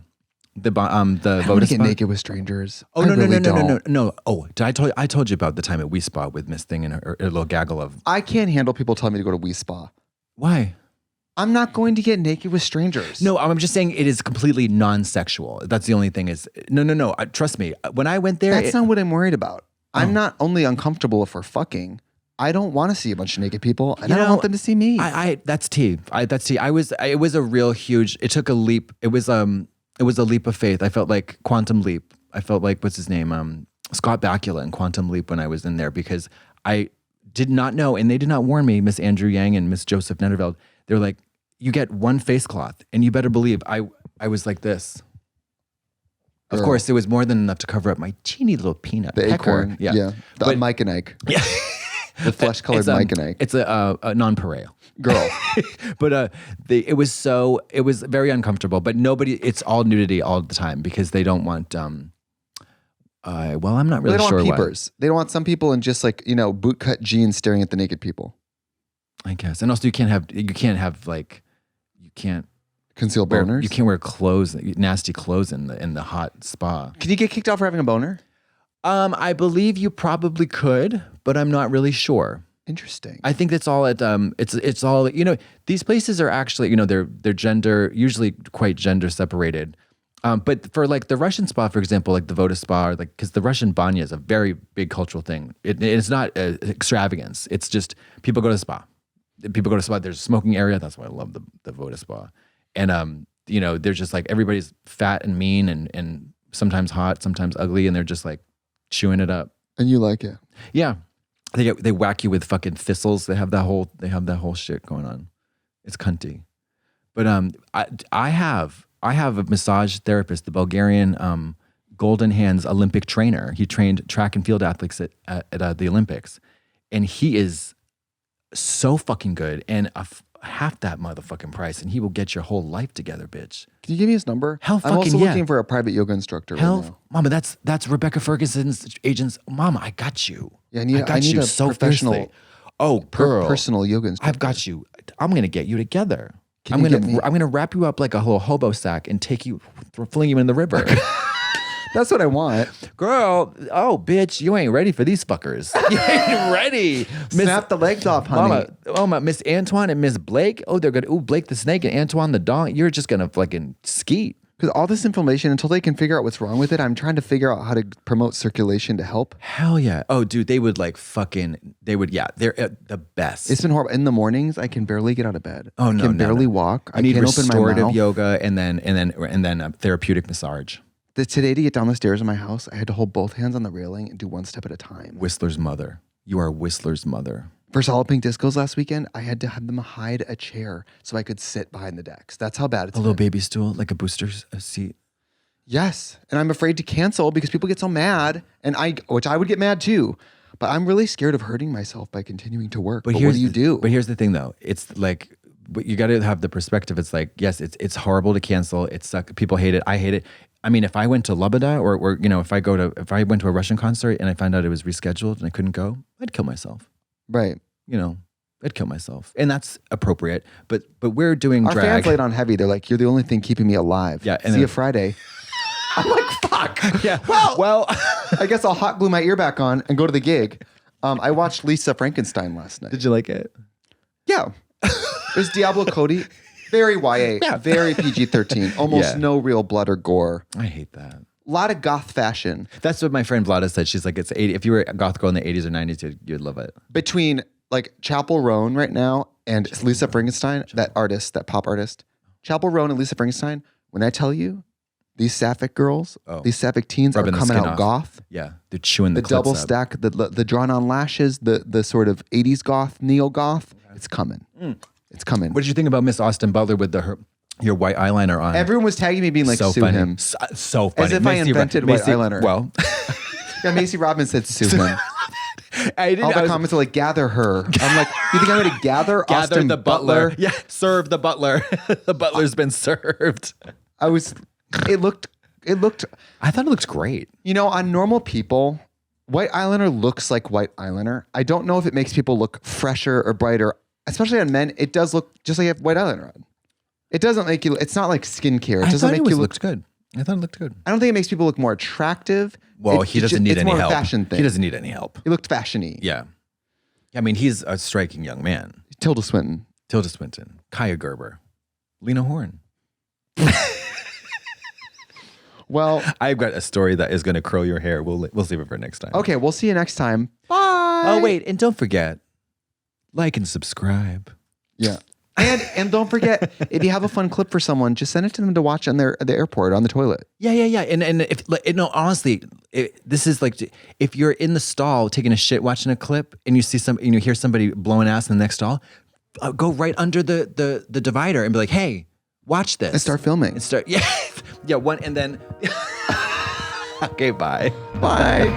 The I want to get naked with strangers. Oh, no. Oh, I told you about the time at Wii Spa with Miss Thing and her little gaggle of. I can't handle people telling me to go to Wii Spa. Why? I'm not going to get naked with strangers. No, I'm just saying it is completely non-sexual. That's the only thing is, no. Trust me. When I went there. That's not what I'm worried about. I'm not only uncomfortable if we're fucking. I don't want to see a bunch of naked people, and I don't want them to see me. That's tea. That's tea. It was a real huge, it took a leap. It was a leap of faith. I felt like Quantum Leap. I felt like, what's his name? Scott Bakula in Quantum Leap when I was in there, because I did not know, and they did not warn me, Miss Andrew Yang and Miss Joseph Netterveld. They were like, you get one face cloth, and you better believe I was like this. Of course, it was more than enough to cover up my teeny little peanut. The pecker. acorn. Yeah. Mike and Ike. Yeah. The flesh-colored Mike and Ike. It's a non-pareil. Girl. But it was very uncomfortable, but it's all nudity all the time because they don't want, I'm not really sure. They don't want peepers. They don't want some people in just like, bootcut jeans staring at the naked people. I guess. And also you can't conceal boners. You can't wear clothes, nasty clothes in the hot spa. Can you get kicked out for having a boner? I believe you probably could, but I'm not really sure. Interesting. I think that's all it's all, these places are actually, they're gender, usually quite gender separated. But for like the Russian spa, for example, like the Voda spa, because the Russian banya is a very big cultural thing. It's not extravagance. It's just people go to the spa. There's a smoking area. That's why I love the Voda spa. And, there's just like, everybody's fat and mean and sometimes hot, sometimes ugly. And they're just like chewing it up. And you like it. Yeah. They whack you with fucking thistles. They have that whole shit going on. It's cunty. But I have a massage therapist, the Bulgarian Golden Hands Olympic trainer. He trained track and field athletes at the Olympics, and he is so fucking good and half that motherfucking price, and he will get your whole life together, bitch. Can you give me his number? Hell fucking I'm also yeah. looking for a private yoga instructor right now. Mama, that's Rebecca Ferguson's agents. Mama, I got you. Yeah, I need a so professional. fiercely. Oh, girl, personal yoga instructor. I've got you. I'm gonna get you together. I'm Can you get me? gonna wrap you up like a little hobo sack and take you, fling you in the river. That's what I want. Girl, oh, bitch, you ain't ready for these fuckers. You ain't ready. Snap the legs off, honey. Mama, Miss Antoine and Miss Blake. Oh, they're gonna. Ooh, Blake the snake and Antoine the dog. You're just gonna fucking skeet. Because all this inflammation, until they can figure out what's wrong with it, I'm trying to figure out how to promote circulation to help. Hell yeah. Oh, dude, they would like fucking. They would. Yeah, they're the best. It's been horrible. In the mornings, I can barely get out of bed. Oh no, I can barely walk. I need can't open my restorative mouth. yoga and then a therapeutic massage. Today to get down the stairs in my house, I had to hold both hands on the railing and do one step at a time. Whistler's mother. You are Whistler's mother. For Solid Pink Discos last weekend, I had to have them hide a chair so I could sit behind the decks. That's how bad it's A little been. baby stool, like a booster seat. Yes. And I'm afraid to cancel because people get so mad, which I would get mad too. But I'm really scared of hurting myself by continuing to work. But what do you do? But here's the thing though. It's like, but you got to have the perspective. It's like, yes, it's horrible to cancel. It sucks. People hate it. I hate it. I mean, if I went to Lubada or you know, if I went to a Russian concert and I found out it was rescheduled and I couldn't go, I'd kill myself. Right. You know, I'd kill myself. And that's appropriate. But we're doing Our drag. fans laid on heavy. They're like, you're the only thing keeping me alive. Yeah, and See you then- Friday. I'm like, fuck. Yeah. Well, I guess I'll hot glue my ear back on and go to the gig. I watched Lisa Frankenstein last night. Did you like it? Yeah. There's Diablo Cody. Very YA. Yeah. Very PG-13. Almost no real blood or gore. I hate that. A lot of goth fashion. That's what my friend Vlada said. She's like, it's 80. If you were a goth girl in the 80s or 90s, you'd love it. Between like Chapel Roan right now and Lisa Frankenstein, that artist, that pop artist. Chapel Roan and Lisa Frankenstein, when I tell you, these sapphic girls, these sapphic teens Rubbing are the coming skin out off. goth. Yeah. They're chewing the The clips double up. stack, the drawn on lashes, the sort of 80s goth, neo goth. It's coming. It's coming. What did you think about Miss Austin Butler with your white eyeliner on? Everyone was tagging me being like, so sue funny. him. So funny. As if I invented white eyeliner. Well, Yeah, Macy Robbins said sue him. I didn't All the I was- comments are like, gather her. I'm like, you think I'm going to gather Austin the butler. Yeah, serve the butler. The butler's been served. It looked, I thought it looked great. you know, on normal people, white eyeliner looks like white eyeliner. I don't know if it makes people look fresher or brighter, especially on men. It does look just like you have white eyeliner on. It doesn't make you, it's not like skincare. It doesn't make you look, looked good. I thought it looked good. I don't think it makes people look more attractive. Well, he doesn't need it's any more help. A fashion thing. He doesn't need any help. He looked fashion-y. Yeah. I mean, he's a striking young man. Tilda Swinton. Tilda Swinton, Kaya Gerber, Lena Horne. Well, I've got a story that is going to curl your hair. We'll save it for next time. okay, we'll see you next time. Bye. Oh, wait. And don't forget, like and subscribe. Yeah. And don't forget, if you have a fun clip for someone, just send it to them to watch on the airport on the toilet. Yeah. And if like, no, honestly, this is like if you're in the stall taking a shit, watching a clip, and you see you hear somebody blowing ass in the next stall, go right under the divider and be like, "Hey, watch this," And start filming. And start, yeah, one, and then. Okay, bye. Bye.